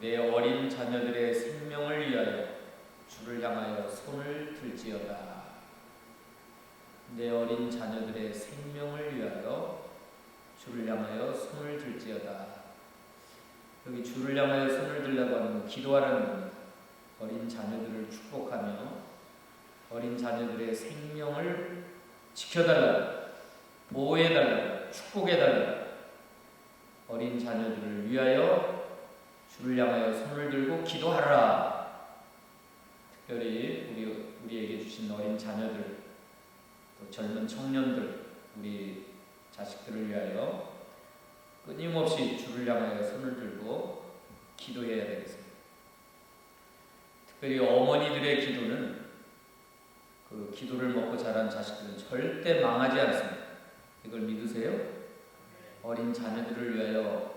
내 어린 자녀들의 생명을 위하여 주를 향하여 손을 들지어다. 내 어린 자녀들의 생명을 위하여 주를 향하여 손을 들지어다. 여기 주를 향하여 손을 들라고 하는 건 기도하라는 겁니다. 어린 자녀들을 축복하며 어린 자녀들의 생명을 지켜달라, 보호해달라, 축복해달라. 어린 자녀들을 위하여 주를 향하여 손을 들고 기도하라. 특별히 우리에게 주신 어린 자녀들, 또 젊은 청년들, 우리 자식들을 위하여 끊임없이 주를 향하여 손을 들고 기도해야 되겠습니다. 특별히 어머니들의 기도는, 그 기도를 먹고 자란 자식들은 절대 망하지 않습니다. 이걸 믿으세요? 어린 자녀들을 위하여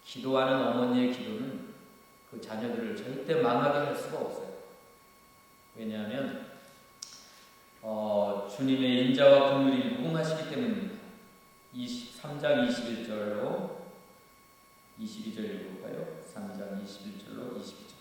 기도하는 어머니의 기도는 그 자녀들을 절대 망하게 할 수가 없어요. 왜냐하면 주님의 인자와 긍휼이 무궁하시기 때문입니다. 3장 21절로 22절 읽어볼까요? 3장 21절로 22절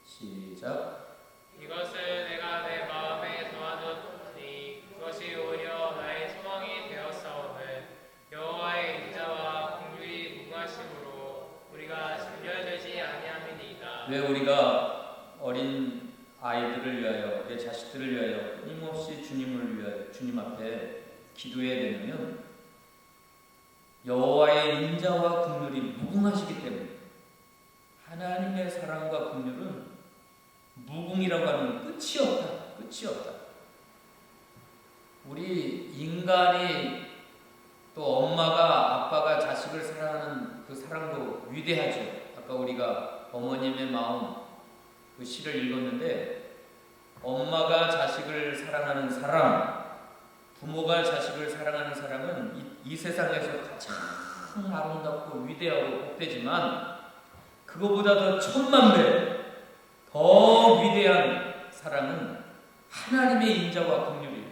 시작. 이것을 내가 내 마음에 담아두었으니 그것이 오히려 나의 소망이 되었사오늘 여호와의 인자와 긍휼이 무궁하심으로 우리가 진멸되지 아니함이니이다. 왜 우리가 어린 아이들을 위하여, 내 자식들을 위하여 끊임없이 주님을 위하여 주님 앞에 기도해야 되냐면, 여호와의 인자와 긍휼이 무궁하시기 때문에. 하나님의 사랑과 긍휼은 무궁이라고 하는 끝이 없다. 끝이 없다. 우리 인간이, 또 엄마가 아빠가 자식을 사랑하는 그 사랑도 위대하죠. 아까 우리가 어머님의 마음, 그 시를 읽었는데, 엄마가 자식을 사랑하는 사랑, 부모가 자식을 사랑하는 사랑은 이 세상에서 가장 아름답고 위대하고 복되지만, 그거보다 더 1000만 배 더 위대한 사랑은 하나님의 인자와 긍휼이에요.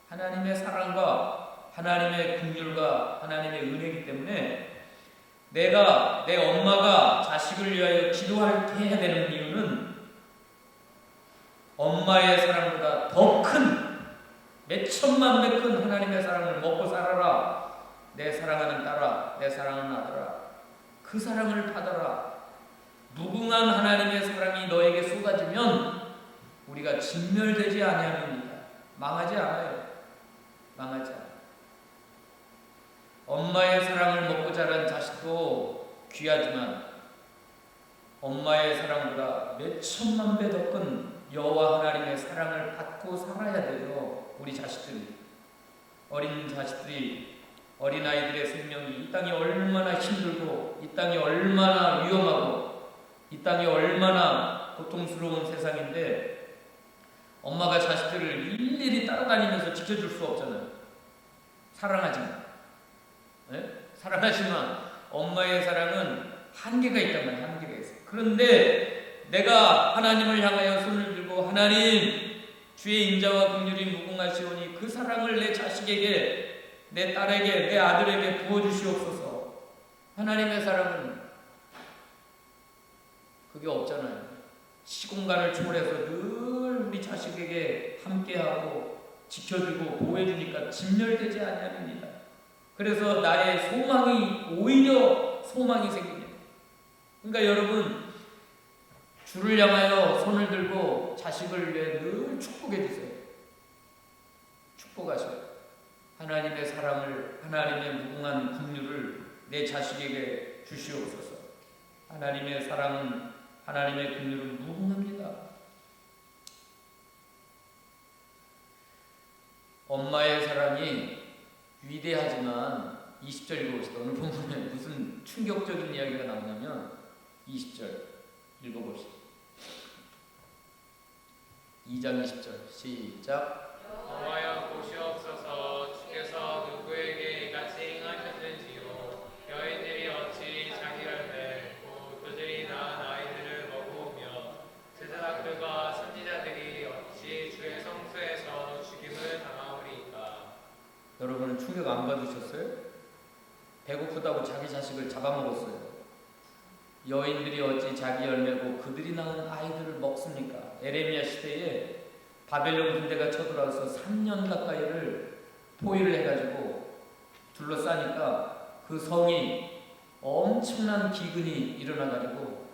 하나님의 사랑과 하나님의 긍휼과 하나님의 은혜이기 때문에, 내가, 내 엄마가 자식을 위하여 기도해야 되는 이유는 엄마의 사랑보다 더 큰, 몇 천만 배 큰 하나님의 사랑을 먹고 살아라. 내 사랑하는 딸아, 내 사랑하는 아들아, 그 사랑을 받아라. 무궁한 하나님의 사랑이 너에게 쏟아지면 우리가 진멸되지 아니함입니다. 망하지 않아요. 망하지 않아요. 엄마의 사랑을 먹고 자란 자식도 귀하지만 엄마의 사랑보다 몇 천만 배 더 큰 여호와 하나님의 사랑을 받고 살아야 돼요. 우리 자식들이, 어린 자식들이, 어린 아이들의 생명이, 이 땅이 얼마나 힘들고, 이 땅이 얼마나 위험하고, 이 땅이 얼마나 고통스러운 세상인데, 엄마가 자식들을 일일이 따라다니면서 지켜줄 수 없잖아요. 사랑하지만, 네? 사랑하지만 엄마의 사랑은 한계가 있단 말이에요. 한계가 있어요. 그런데 내가 하나님을 향하여 손을 들고, 하나님, 주의 인자와 긍휼이 무궁하시오니 그 사랑을 내 자식에게, 내 딸에게, 내 아들에게 부어주시옵소서. 하나님의 사랑은 그게 없잖아요. 시공간을 초월해서 늘 우리 자식에게 함께하고 지켜주고 보호해주니까 진멸되지 아니합니다. 그래서 나의 소망이, 오히려 소망이 생깁니다. 그러니까 여러분, 주를 향하여 손을 들고 자식을 위해 늘 축복해 주세요. 축복하셔요. 하나님의 사랑을, 하나님의 무궁한 긍휼을 내 자식에게 주시옵소서. 하나님의 사랑은, 하나님의 긍휼은 무궁합니다. 엄마의 사랑이 위대하지만, 20절 읽어봅시다. 오늘 본문에 무슨 충격적인 이야기가 나오냐면 20절 읽어봅시다. 2장 20절 시작. 여호와여 보시옵소서. 주께서 누구에게 이같이 행하셨는지요. 여인들이 어찌 자기 열매고 그들이 낳은 아이들을 먹어오며 제사장들과 선지자들이 어찌 주의 성소에서 죽임을 당하오리이까. 여러분은 충격 안 받으셨어요? 배고프다고 자기 자식을 잡아먹었어요. 여인들이 어찌 자기 열매고 그들이 낳은 아이들을 먹습니까? 에레미야 시대에 바벨론 군대가 쳐들어와서 3년 가까이를 포위를 해가지고 둘러싸니까 그 성이 엄청난 기근이 일어나가지고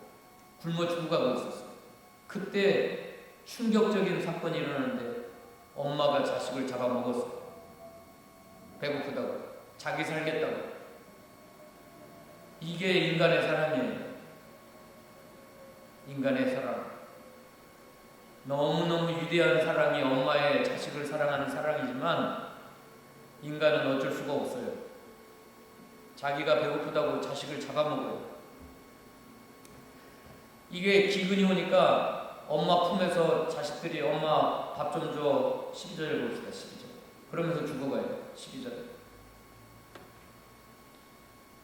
굶어 죽어가고 있었어요. 그때 충격적인 사건이 일어나는데 엄마가 자식을 잡아먹었어요. 배고프다고, 자기 살겠다고. 이게 인간의 사랑이에요. 인간의 사랑. 너무너무 위대한 사랑이 엄마의 자식을 사랑하는 사랑이지만 인간은 어쩔 수가 없어요. 자기가 배고프다고 자식을 잡아먹어요. 이게 기근이 오니까 엄마 품에서 자식들이 엄마 밥 좀 줘. 12절에 봅시다. 12절. 그러면서 죽어가요. 12절.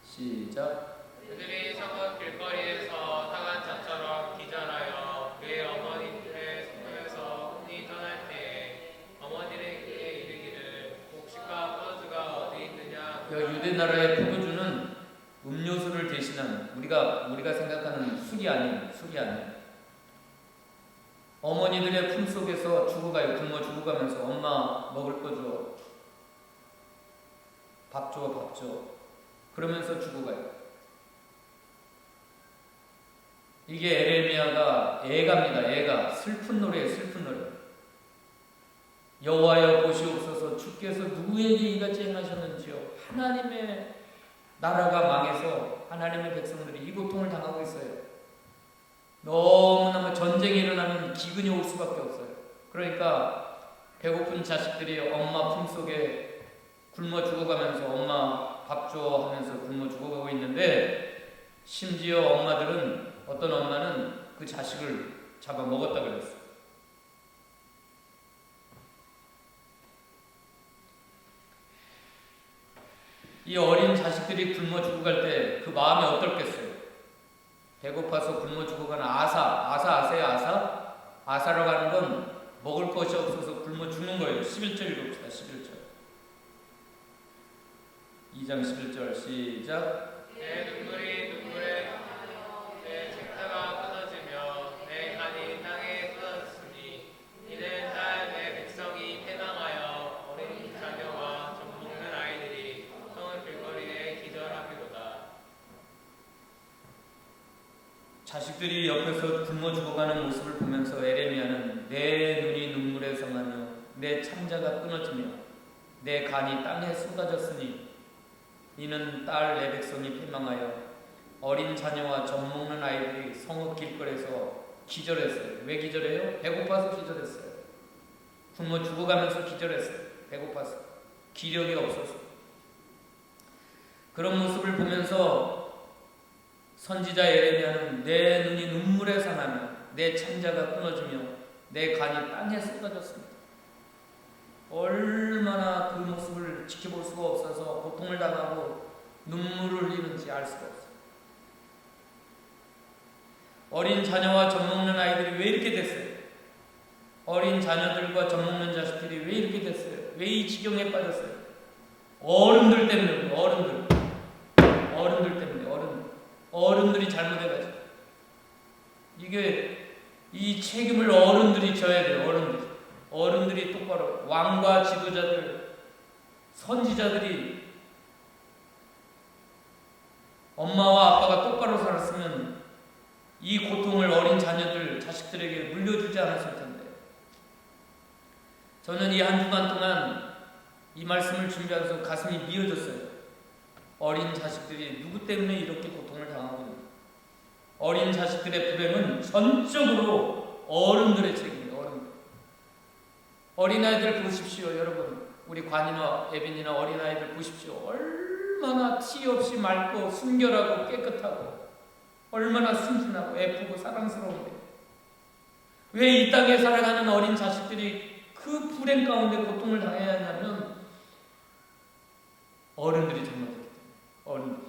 시작. 그들이 성읍 길거리에서 상한 자처럼 기절하여 그의 어머니들의 손에서 혼이 떠날 때에 어머니에게 이르기를 곡식과 포도주가 어디 있느냐. 유대 나라의 포도주는 음료수를 대신한 우리가 생각하는 술이 아닌 어머니들의 품 속에서 죽어가요. 굶어 죽어가면서 엄마 먹을 거 줘. 밥 줘. 그러면서 죽어가요. 이게 에레미야가 애가 슬픈 노래예요. 슬픈 노래. 여호와여 보시옵소서 주께서 누구에게 이같이 행하셨는지요. 하나님의 나라가 망해서 하나님의 백성들이 이 고통을 당하고 있어요. 너무나 전쟁이 일어나면 기근이 올 수밖에 없어요. 그러니까 배고픈 자식들이 엄마 품속에 굶어 죽어가면서 엄마 밥 줘 하면서 굶어 죽어가고 있는데 심지어 어떤 엄마는 그 자식을 잡아먹었다 그랬어요. 이 어린 자식들이 굶어 죽어갈 때 그 마음이 어떻겠어요? 배고파서 굶어 죽어가는 아세요? 아사라고 하는 건 먹을 것이 없어서 굶어 죽는 거예요. 11절 읽읍시다. 11절. 2장 11절 시작. 내 눈물에 내 책자가 끊어지며 내 간이 땅에 쏟아졌으니 이는 내 백성이 패당하여 어린 자녀와 젖먹는 아이들이 성읍 길거리에 기절하기로다. 자식들이 옆에서 굶어 죽어가는 모습을 보면서 에레미야는 내 눈이 눈물에 성하며 내 창자가 끊어지며 내 간이 땅에 쏟아졌으니 이는 딸 내 백성이 패망하여 어린 자녀와 젖먹는 아이들이 성읍 길거리에서 기절했어요. 왜 기절해요? 배고파서 기절했어요. 굶어 죽어가면서 기절했어요. 배고파서. 기력이 없어서. 그런 모습을 보면서 선지자 에레미야는 내 눈이 눈물에 상하며 내 창자가 끊어지며 내 간이 땅에 쏟아졌습니다. 얼마나 그 모습을 지켜볼 수가 없어서 고통을 당하고 눈물을 흘리는지 알 수가 없어요. 어린 자녀와 젖먹는 아이들이 왜 이렇게 됐어요? 어린 자녀들과 젖먹는 자식들이 왜 이렇게 됐어요? 왜 이 지경에 빠졌어요? 어른들 때문에. 어른들이 잘못해가지고. 이게 이 책임을 어른들이 져야 돼요. 어른들이 똑바로, 왕과 지도자들, 선지자들이 엄마와 아빠가 똑바로 살았으면 이 고통을 어린 자녀들, 자식들에게 물려주지 않았을 텐데. 저는 이 한 주간 동안 이 말씀을 준비하면서 가슴이 미어졌어요. 어린 자식들이 누구 때문에 이렇게 고통을 당하고 있는가. 어린 자식들의 불행은 전적으로 어른들의 책임입니다. 어린아이들 보십시오. 여러분, 우리 관이나 예빈이나 어린아이들 보십시오. 얼마나 티 없이 맑고 순결하고 깨끗하고 얼마나 순진하고 예쁘고 사랑스러운데 왜 이 땅에 살아가는 어린 자식들이 그 불행 가운데 고통을 당해야 하냐면 어른들이 잘못했기 때문에. 어른들이.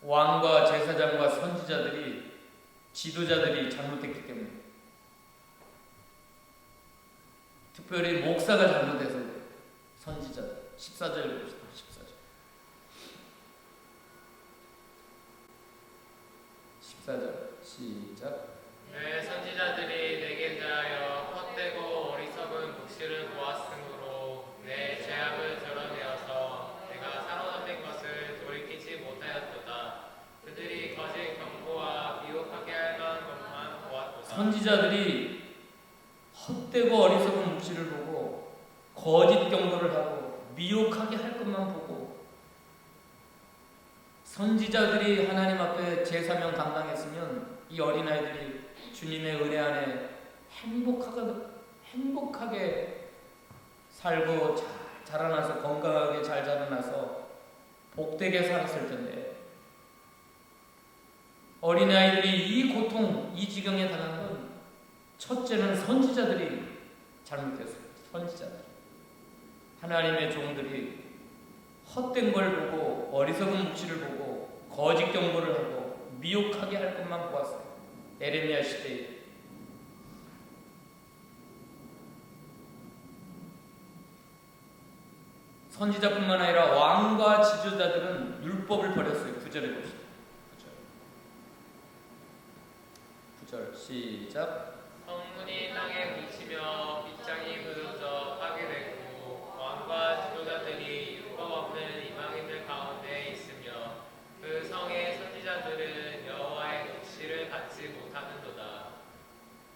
왕과 제사장과 선지자들이, 지도자들이 잘못했기 때문에. 특별히 목사가 잘못해서 그래요. 선지자 14절 봅시다. 14절 시작. 내 선지자들이 내게 대하여 헛되고 어리석은 묵시를 보았으므로 내 죄악을 드러내어서 내가 사로잡힌 것을 돌이키지 못하였도다. 그들이 거짓 경고와 미혹하게 할 만한 것만 보았도다. 선지자들이 헛되고 어리석은 묵시를 보고 거짓 경고를 하고 미혹하게 할 것만 보고, 선지자들이 하나님 앞에 제사명 감당했으면 이 어린아이들이 주님의 은혜 안에 행복하게 살고 자라나서 건강하게 잘 자라나서 복되게 살았을 텐데, 어린아이들이 이 고통, 이 지경에 당한 건 첫째는 선지자들이 잘못했어요. 선지자들, 하나님의 종들이 헛된 걸 보고 어리석은 묵시를 보고 거짓 경고를 하고 미혹하게 할 것만 보았어요. 에레미야 시대에. 선지자뿐만 아니라 왕과 지도자들은 율법을 버렸어요. 9절에 봅시다. 9절 시작. 성문이 땅에 묻히며 빗장이 무너져 파괴되고 왕과 지도자들이 율법 없는 이방인들 가운데 있으며 그 성의 선지자들은 여호와의 묵시를 받지 못하는도다.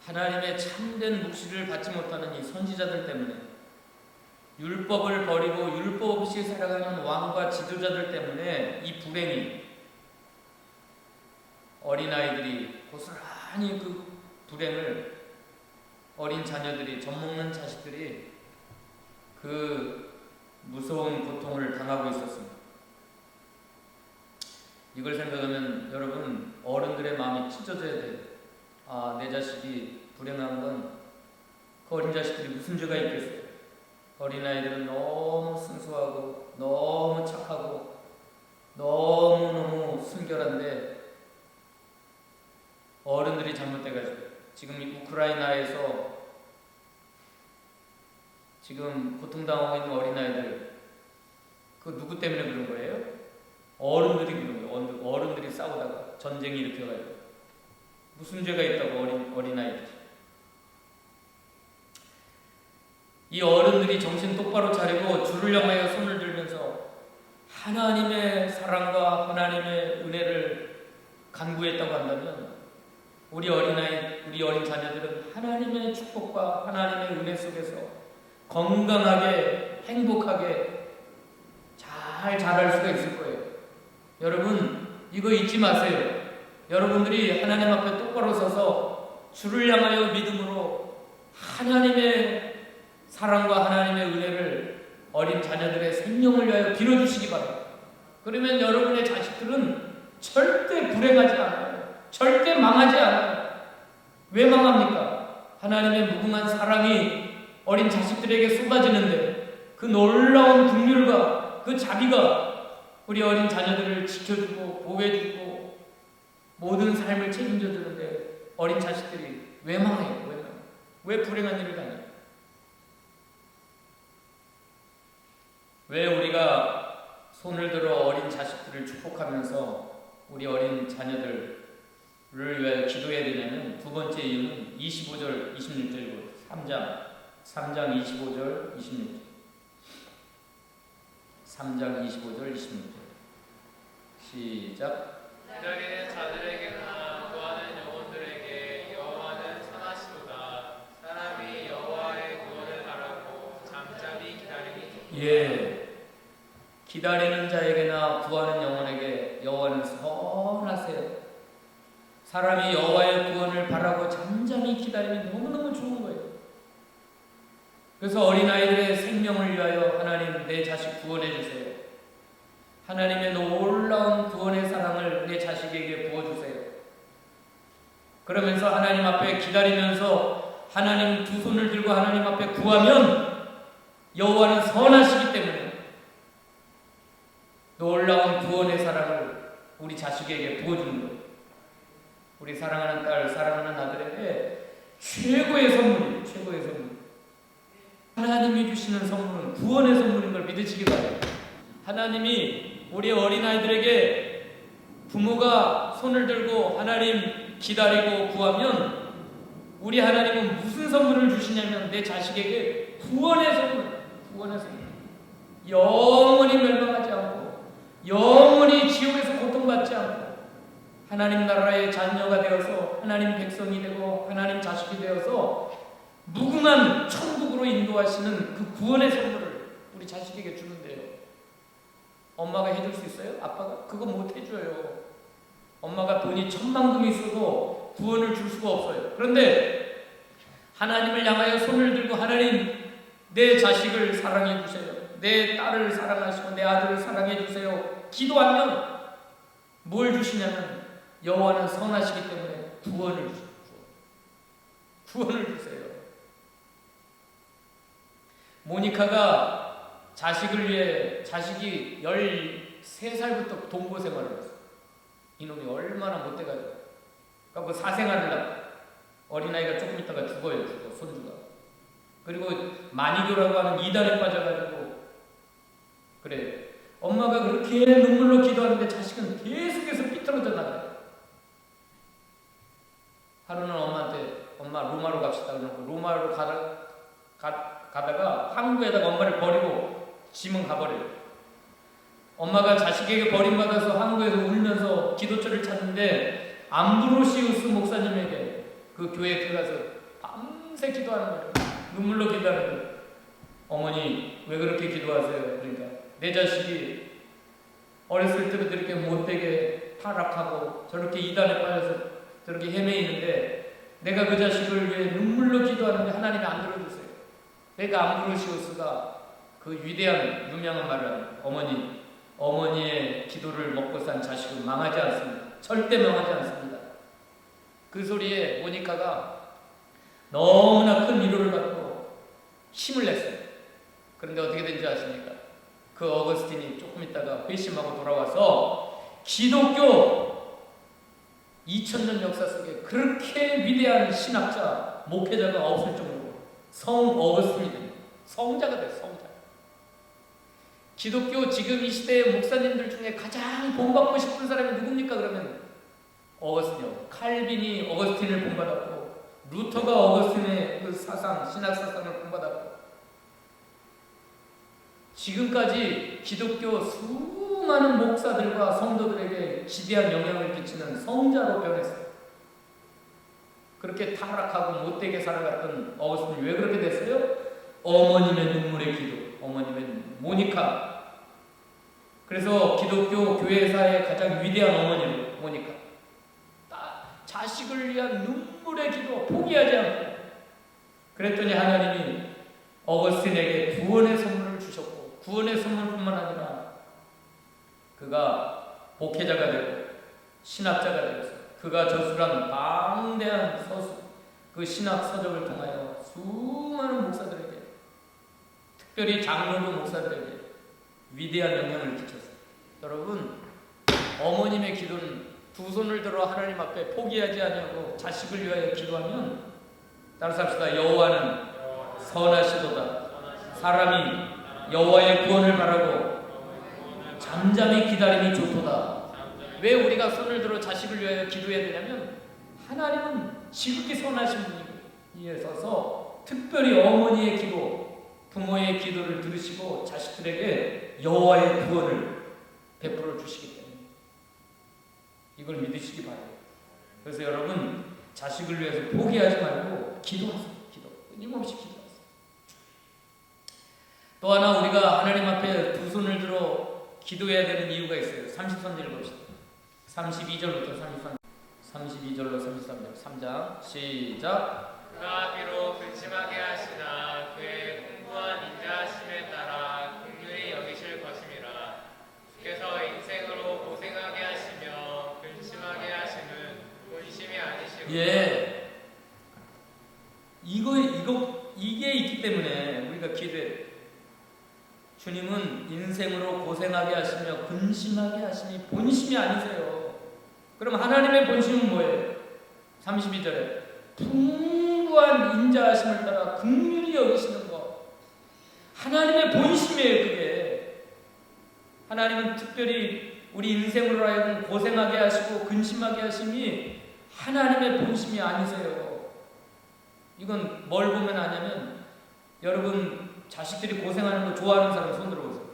하나님의 참된 묵시를 받지 못하는 이 선지자들 때문에, 율법을 버리고 율법 없이 살아가는 왕과 지도자들 때문에 이 불행이, 어린아이들이 고스란히 그 불행을, 어린 자녀들이, 젖먹는 자식들이 그 무서운 고통을 당하고 있었습니다. 이걸 생각하면 여러분, 어른들의 마음이 찢어져야 돼요. 아, 내 자식이 불행한 건 그 어린 자식들이 무슨 죄가 있겠어요. 어린아이들은 너무 순수하고 너무 착하고 너무너무 순결한데 어른들이 잘못돼가지고 지금 이 우크라이나에서 지금 고통당하고 있는 어린아이들, 그 누구 때문에 그런 거예요? 어른들이 그런 거예요. 어른들이 싸우다가 전쟁이 일으켜가지고. 무슨 죄가 있다고 어린아이들이. 이 어른들이 정신 똑바로 차리고 주를 향하여 손을 들면서 하나님의 사랑과 하나님의 은혜를 간구했다고 한다면, 우리 어린 자녀들은 하나님의 축복과 하나님의 은혜 속에서 건강하게 행복하게 잘 자랄 수가 있을 거예요. 여러분, 이거 잊지 마세요. 여러분들이 하나님 앞에 똑바로 서서 주를 향하여 믿음으로 하나님의 사랑과 하나님의 은혜를 어린 자녀들의 생명을 위하여 빌어주시기 바랍니다. 그러면 여러분의 자식들은 절대 불행하지 않아요. 절대 망하지 않아요. 왜 망합니까? 하나님의 무궁한 사랑이 어린 자식들에게 쏟아지는데 그 놀라운 긍휼과 그 자비가 우리 어린 자녀들을 지켜주고 보호해주고 모든 삶을 책임져 주는데 어린 자식들이 왜 망해요? 왜 불행한 일을 당해요? 왜 우리가 손을 들어 어린 자식들을 축복하면서 우리 어린 자녀들을 위하여 기도해야 되냐면, 두 번째 이유는 25절 26절이고 3장 25절 26절 3장 25절 26절 시작. 기다리는 자들에게나 구하는 영혼들에게 여호와는 선하시도다. 사람이 여호와의 구원을 바라고 잠잠히 기다리니 좋도다. 기다리는 자에게나 구하는 영혼에게 여호와는 선하세요. 사람이 여호와의 구원을 바라고 잠잠히 기다리면 너무너무 좋은 거예요. 그래서 어린아이들의 생명을 위하여 하나님, 내 자식 구원해 주세요. 하나님의 놀라운 구원의 사랑을 내 자식에게 부어주세요. 그러면서 하나님 앞에 기다리면서 하나님 두 손을 들고 하나님 앞에 구하면 여호와는 선하시기 때문에 놀라운 구원의 사랑을 우리 자식에게 부어주는 거예요. 우리 사랑하는 딸, 사랑하는 아들에게 최고의 선물이에요. 최고의 선물. 주시는 선물은 구원의 선물인 걸 믿으시기 바랍니다. 하나님이 우리 어린아이들에게 부모가 손을 들고 하나님 기다리고 구하면 우리 하나님은 무슨 선물을 주시냐면 내 자식에게 구원의 선물, 구원의 선물. 영원히 멸망하지 않고 영원히 지옥에서 고통받지 않고 하나님 나라의 자녀가 되어서 하나님 백성이 되고 하나님 자식이 되어서 무궁한 천국으로 인도하시는 그 구원의 선물을 우리 자식에게 주는데요. 엄마가 해줄 수 있어요? 아빠가? 그거 못 해줘요. 엄마가 돈이 천만금이 있어도 구원을 줄 수가 없어요. 그런데 하나님을 향하여 손을 들고 하나님 내 자식을 사랑해 주세요. 내 딸을 사랑하시고 내 아들을 사랑해 주세요. 기도하면 뭘 주시냐면 여호와는 선하시기 때문에 구원을 주세요. 구원을 주세요. 모니카가 자식을 위해 자식이 13살부터 동거 생활을 했어요. 이놈이 얼마나 못돼가지고 그러니까 그 사생활을 하고 어린아이가 조금 있다가 죽어요. 손주가. 그리고 만이교라고 하는 이단에 빠져가지고 그래 엄마가 그렇게 눈물로 기도하는데 자식은 계속해서 삐뚤어져 나가요. 하루는 엄마한테 엄마 로마로 갑시다 그러고 로마로 가다가 한국에다가 엄마를 버리고 짐은 가버려요. 엄마가 자식에게 버림받아서 한국에서 울면서 기도처를 찾는데 암브로시우스 목사님에게 그 교회에 들어가서 밤새 기도하는 거예요. 눈물로 기도하는 거예요. 어머니 왜 그렇게 기도하세요? 그러니까 내 자식이 어렸을 때부터 이렇게 못되게 타락하고 저렇게 이단에 빠져서 저렇게 헤매이는데 내가 그 자식을 위해 눈물로 기도하는데 하나님이 안 들어주세요. 내가 암브로시우스가 그 위대한 유명한 말을 합니다. 어머니의 기도를 먹고 산 자식은 망하지 않습니다. 절대 망하지 않습니다. 그 소리에 모니카가 너무나 큰 위로를 받고 힘을 냈어요. 그런데 어떻게 된지 아십니까? 그 어거스틴이 조금 있다가 회심하고 돌아와서 기독교 2000년 역사 속에 그렇게 위대한 신학자, 목회자가 없을 정도로 성 어거스틴이 됩니다. 성자가 돼요. 성자. 기독교 지금 이 시대의 목사님들 중에 가장 본받고 싶은 사람이 누굽니까? 그러면 어거스틴이요. 칼빈이 어거스틴을 본받았고 루터가 어거스틴의 그 사상, 신학 사상을 본받았고 지금까지 기독교 수많은 목사들과 성도들에게 지대한 영향을 끼치는 성자로 변했어요. 그렇게 타락하고 못되게 살아갔던 어거스틴이 왜 그렇게 됐어요? 어머님의 눈물의 기도, 어머님의 모니카. 그래서 기독교 교회사의 가장 위대한 어머니로 모니카. 자식을 위한 눈물의 기도 포기하지 않고 그랬더니 하나님이 어거스틴에게 구원의 선물을 주셨고 구원의 선물뿐만 아니라 그가 목회자가 되고 신학자가 되어서 그가 저술한 방대한 서술 그 신학 서적을 통하여 수많은 목사들에게 특별히 장로교 목사들에게 위대한 영향을 끼쳤어요. 여러분 어머님의 기도는 두 손을 들어 하나님 앞에 포기하지 아니하고 자식을 위하여 기도하면 따라서 합시다. 여호와는 선하시도다. 사람이 여호와의 구원을 바라고 잠잠히 기다림이 좋도다. 왜 우리가 손을 들어 자식을 위하여 기도해야 되냐면 하나님은 지극히 선하신 분이어서 특별히 어머니의 기도, 부모의 기도를 들으시고 자식들에게 여호와의 구원을 베풀어 주시기 때문에 이걸 믿으시기 바라요. 그래서 여러분 자식을 위해서 포기하지 말고 기도하세요. 기도. 끊임없이 기도하세요. 또 하나 우리가 하나님 앞에 두 손을 들어 기도해야 되는 이유가 있어요. 30선 읽읍시다. 32절부터 33절. 32절로 33절. 3장 시작. 그가 비록 근심하게 하시나 그의 풍부한 인자하심에 따라 긍휼히 여기실 것임이라. 주께서 인생으로 고생하게 하시며 근심하게 하심은 본심이 아니시고 이게 있기 때문에 우리가 기도해. 주님은 인생으로 고생하게 하시며 근심하게 하심이 본심이 아니세요. 그럼 하나님의 본심은 뭐예요? 32절에 풍부한 인자하심을 따라 긍휼히 여기시는 것. 하나님의 본심이에요, 그게. 하나님은 특별히 우리 인생으로 하여금 고생하게 하시고 근심하게 하심이 하나님의 본심이 아니세요. 이건 뭘 보면 아냐면, 여러분 자식들이 고생하는 거 좋아하는 사람 손 들어보세요.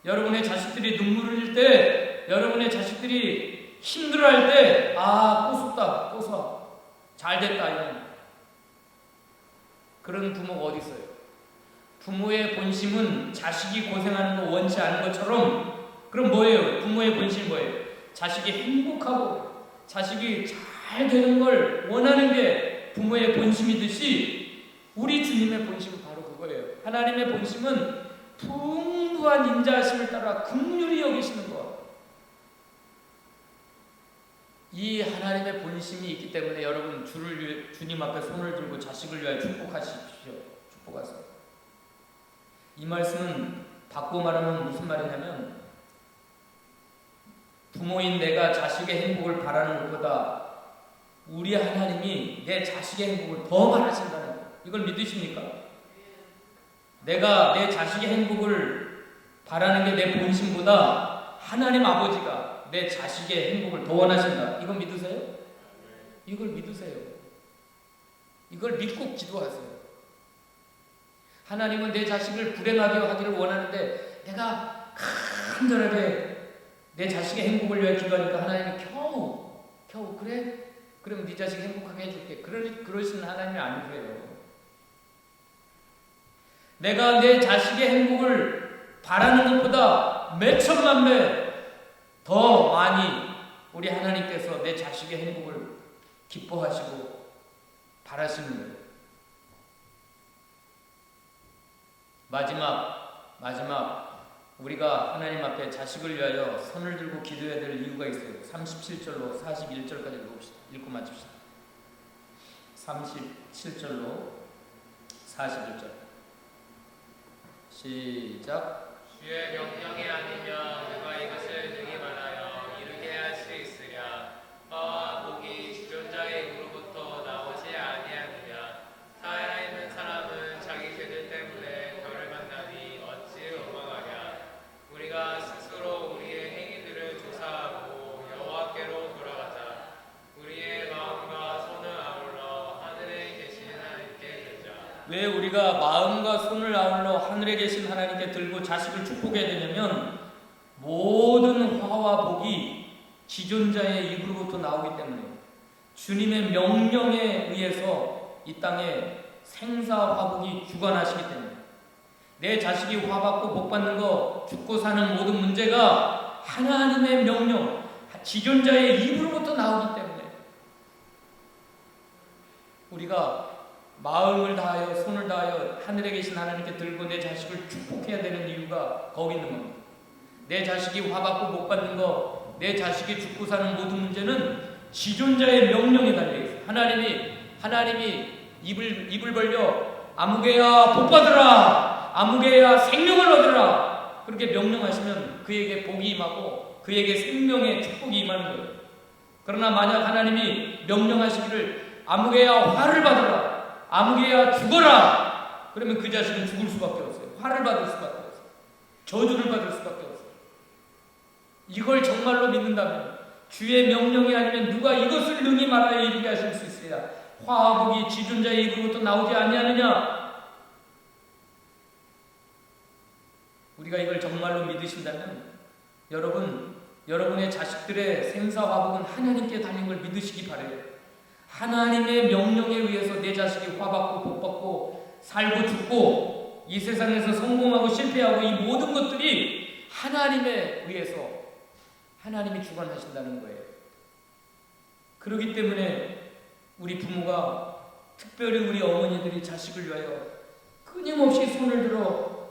여러분의 자식들이 눈물을 흘릴 때, 여러분의 자식들이 힘들어할 때, 아, 꼬숩다, 꼬서, 잘됐다, 이런 그런 부모가 어디 있어요? 부모의 본심은 자식이 고생하는 거 원치 않은 것처럼, 그럼 뭐예요? 부모의 본심이 뭐예요? 자식이 행복하고 자식이 잘 되는 걸 원하는 게 부모의 본심이듯이 우리 주님의 본심은 바로 그거예요. 하나님의 본심은 풍부한 인자하심을 따라 긍휼히 여기시는 것. 이 하나님의 본심이 있기 때문에 여러분 주님 앞에 손을 들고 자식을 위하여 축복하십시오. 축복하세요. 이 말씀은 바꿔 말하면 무슨 말이냐면, 부모인 내가 자식의 행복을 바라는 것보다 우리 하나님이 내 자식의 행복을 더 바라신다는 거예요. 이걸 믿으십니까? 내가 내 자식의 행복을 바라는 게 내 본심보다 하나님 아버지가 내 자식의 행복을 더 원하신다. 이건 믿으세요? 이걸 믿으세요. 이걸 믿고 기도하세요. 하나님은 내 자식을 불행하게 하기를 원하는데 내가 간절하게 내 자식의 행복을 위해 기도하니까 하나님이 겨우 그래? 그럼 네 자식 행복하게 해줄게. 그러시는 하나님이 아니세요. 내가 내 자식의 행복을 바라는 것보다 몇 천만 배 더 많이 우리 하나님께서 내 자식의 행복을 기뻐하시고 바라시는 거예요. 마지막 우리가 하나님 앞에 자식을 위하여 손을 들고 기도해야 될 이유가 있어요. 37절로 41절까지 읽읍시다. 읽고 마칩시다. 37절로 41절 시작. 주의 명령이 아니면 누가 이것을 능히 말하여 이루게 할 수 있으랴. 화와 복이 지존자의 입으로부터 나오지 아니하느냐. 살아있는 사람은 자기 죄들 때문에 벌을 받나니 어찌 원망하랴. 우리가 스스로 우리의 행위들을 조사하고 여호와께로 돌아가자. 우리의 마음과 손을 아울러 하늘에 계신 하나님께 들자. 왜 우리가 마음과 손을 아울러 하늘에 계신 하나님께 들고 자식을 축복해야 되냐면, 모든 화와 복이 지존자의 입으로부터 나오기 때문에, 주님의 명령에 의해서 이 땅에 생사화복이 주관하시기 때문에, 내 자식이 화받고 복받는 거, 죽고 사는 모든 문제가 하나님의 명령, 지존자의 입으로부터 나오기 때문에 우리가 마음을 다하여 손을 다하여 하늘에 계신 하나님께 들고 내 자식을 축복해야 되는 이유가 거기 있는 겁니다. 내 자식이 화받고 복받는 거, 내 자식이 죽고 사는 모든 문제는 지존자의 명령에 달려있어요. 하나님이 입을 벌려 아무개야 복받으라, 아무개야 생명을 얻으라, 그렇게 명령하시면 그에게 복이 임하고 그에게 생명의 축복이 임하는 거예요. 그러나 만약 하나님이 명령하시기를 아무개야 화를 받으라, 아무개야 죽어라, 그러면 그 자식은 죽을 수밖에 없어요. 화를 받을 수밖에 없어요. 저주를 받을 수밖에 없어요. 이걸 정말로 믿는다면 주의 명령이 아니면 누가 이것을 능히 말하여 이루게 하실 수 있으리라. 화와 복이 지존자의 입으로부터 나오지 아니하느냐. 우리가 이걸 정말로 믿으신다면 여러분의 자식들의 생사화복은 하나님께 달린 걸 믿으시기 바래요. 하나님의 명령에 의해서 내 자식이 화받고 복받고 살고 죽고 이 세상에서 성공하고 실패하고 이 모든 것들이 하나님에 의해서 하나님이 주관하신다는 거예요. 그렇기 때문에 우리 부모가, 특별히 우리 어머니들이 자식을 위하여 끊임없이 손을 들어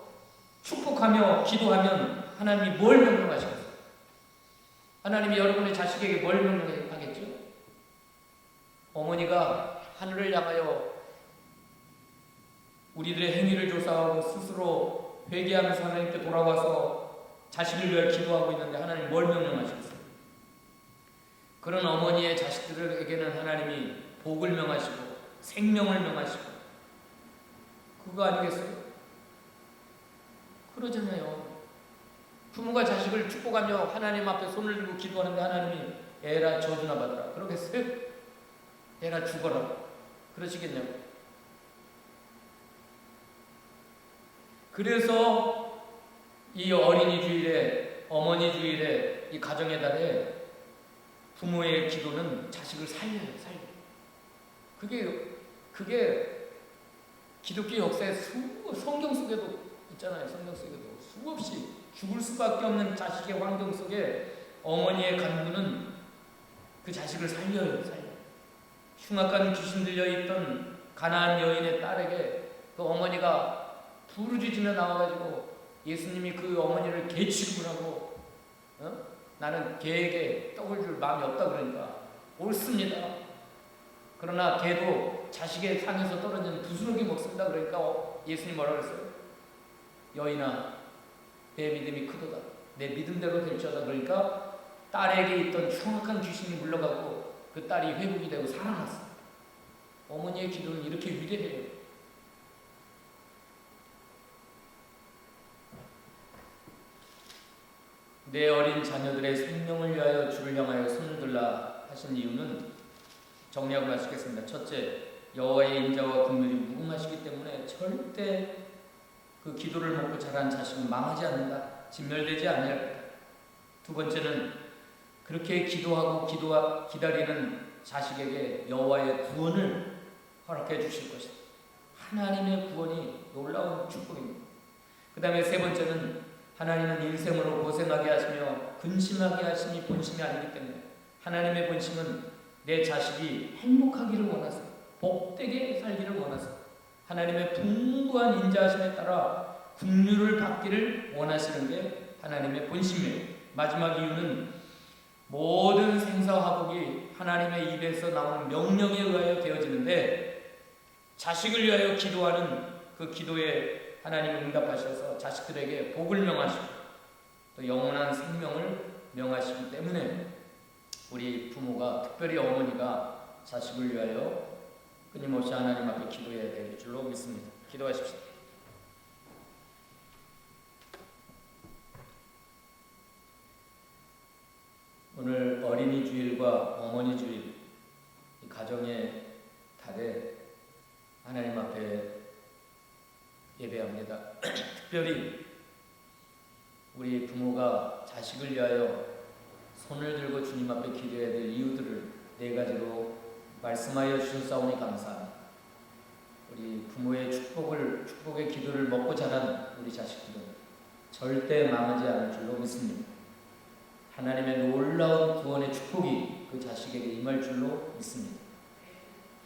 축복하며 기도하면 하나님이 뭘 명령하시겠어요? 하나님이 여러분의 자식에게 뭘 명령하겠죠? 어머니가 하늘을 향하여 우리들의 행위를 조사하고 스스로 회개하면서 하나님께 돌아와서 자식을 위해 기도하고 있는데 하나님 뭘 명령하시겠어요? 그런 어머니의 자식들에게는 하나님이 복을 명하시고 생명을 명하시고 그거 아니겠어요? 그러잖아요. 부모가 자식을 축복하며 하나님 앞에 손을 들고 기도하는데 하나님이 에라 저주나 받으라 그러겠어요? 에라 죽어라 그러시겠냐고. 그래서 이 어린이 주일에, 어머니 주일에, 이 가정의 달에 부모의 기도는 자식을 살려요. 그게 기독교 역사의 성경 속에도 있잖아요. 성경 속에도 수없이 죽을 수밖에 없는 자식의 환경 속에 어머니의 간구는 그 자식을 살려요. 흉악한 귀신 들려있던 가나안 여인의 딸에게 그 어머니가 부르짖으며 나와가지고 예수님이 그 어머니를 개 취급을 하고 나는 개에게 떡을 줄 마음이 없다 그러니까 옳습니다. 그러나 개도 자식의 상에서 떨어지는 부스러기 먹습니다. 그러니까 예수님 뭐라 그랬어요? 여인아 내 믿음이 크도다. 내 믿음대로 될지어다. 그러니까 딸에게 있던 흉악한 귀신이 물러가고 그 딸이 회복이 되고 살아났어요. 어머니의 기도는 이렇게 위대해요. 내 어린 자녀들의 생명을 위하여 주를 향하여 손을 들라 하신 이유는 정리하고 마치겠습니다. 첫째, 여호와의 인자와 긍휼이 무궁하시기 때문에 절대 그 기도를 먹고 자란 자식은 망하지 않는다. 진멸되지 아니할 것이다. 두 번째는 그렇게 기도하고 기다리는 자식에게 여호와의 구원을 허락해 주실 것이다. 하나님의 구원이 놀라운 축복입니다. 그 다음에 세 번째는 하나님은 인생으로 고생하게 하시며 근심하게 하심이 본심이 아니기 때문에 하나님의 본심은 내 자식이 행복하기를 원하세요. 복되게 살기를 원하세요. 하나님의 풍부한 인자하심에 따라 긍휼을 받기를 원하시는 게 하나님의 본심이에요. 마지막 이유는 모든 생사화복이 하나님의 입에서 나오는 명령에 의하여 되어지는데 자식을 위하여 기도하는 그 기도에 하나님은 응답하셔서 자식들에게 복을 명하시고 또 영원한 생명을 명하시기 때문에 우리 부모가 특별히 어머니가 자식을 위하여 끊임없이 하나님 앞에 기도해야 될 줄로 믿습니다. 기도하십시오. 오늘 어린이 주일과 어머니 주일 이 가정의 달에 하나님 앞에 예배합니다. 특별히 우리 부모가 자식을 위하여 손을 들고 주님 앞에 기도해야 될 이유들을 네 가지로 말씀하여 주셨사오니 감사합니다. 우리 부모의 축복의 기도를 먹고 자란 우리 자식들은 절대 망하지 않을 줄로 믿습니다. 하나님의 놀라운 구원의 축복이 그 자식에게 임할 줄로 믿습니다.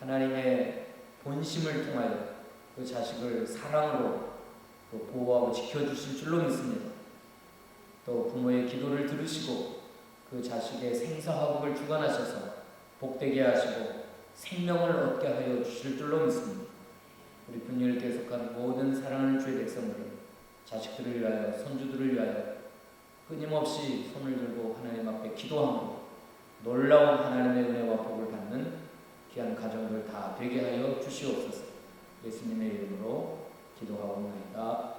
하나님의 본심을 통하여 그 자식을 사랑으로 또 보호하고 지켜주실 줄로 믿습니다. 또 부모의 기도를 들으시고 그 자식의 생사화복을 주관하셔서 복되게 하시고 생명을 얻게 하여 주실 줄로 믿습니다. 우리 분유를 계속한 모든 사랑하는 주의 백성들은 자식들을 위하여 손주들을 위하여 끊임없이 손을 들고 하나님 앞에 기도하며 놀라운 하나님의 은혜와 복을 받는 귀한 가정들 다 되게 하여 주시옵소서. 예수님의 이름으로 기도하옵나이다.